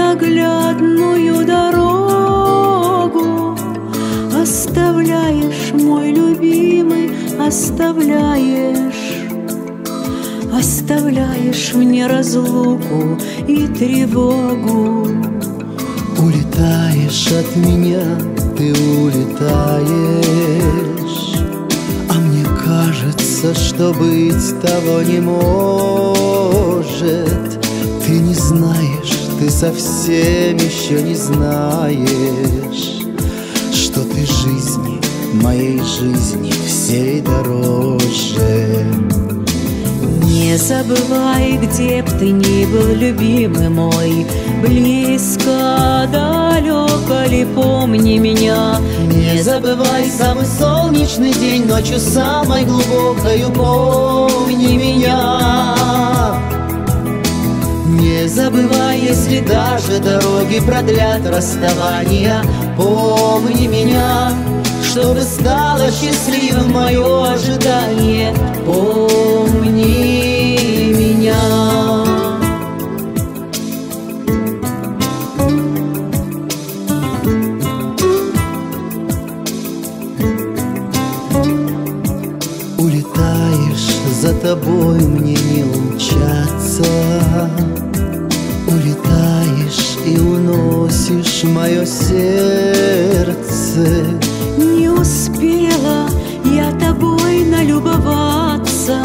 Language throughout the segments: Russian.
непроглядную дорогу оставляешь, мой любимый, оставляешь мне разлуку и тревогу. Улетаешь от меня, ты улетаешь, а мне кажется, что быть того не может. Ты не знаешь, ты совсем еще не знаешь, что ты жизни, моей жизни всей дороже. Не забывай, где б ты ни был, любимый мой, близко, далеко ли, помни меня. Не забывай самый солнечный день, ночью самой глубокою, помни меня. Не забывай, если даже дороги продлят расставания, помни меня. Чтобы стало счастливым мое ожидание, помни меня. Улетаешь, за тобой мне не умчаться. Улетаешь и уносишь мое сердце. Не успела я тобой налюбоваться,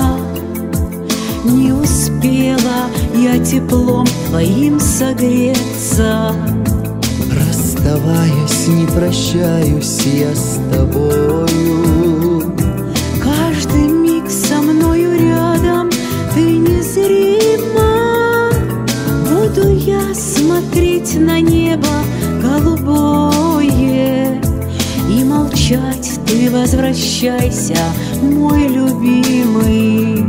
не успела я теплом твоим согреться. Расставаясь, не прощаюсь я с тобою. Каждый миг со мною рядом ты незримо. Буду я смотреть на небо голубое и молчать, ты возвращайся, мой любимый.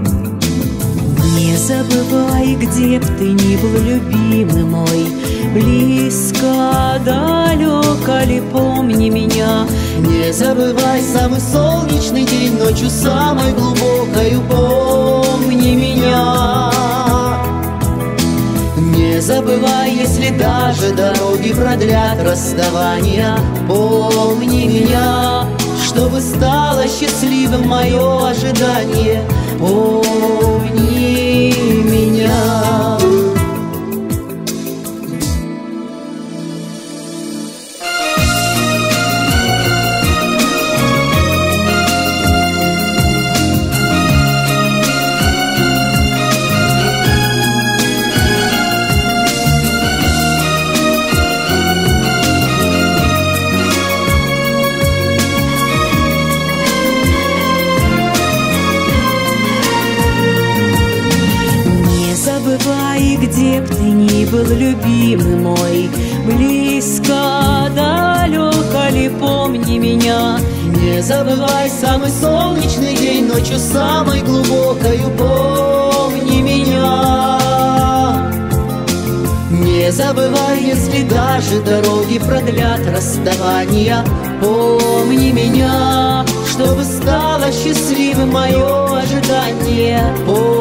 Не забывай, где б ты ни был, любимый мой, близко, далеко ли, помни меня. Не забывай самый солнечный день, ночью самой глубокою, помни меня. Не забывай, если даже дороги продлят расставания, помни меня. Чтобы стало счастливым мое ожидание, помни меня. Где б ты ни был, любимый мой, близко, далеко ли, помни меня. Не забывай самый солнечный день, ночью самой глубокою, помни меня. Не забывай, если даже дороги продлят расставания, помни меня. Чтобы стало счастливым мое ожидание, помни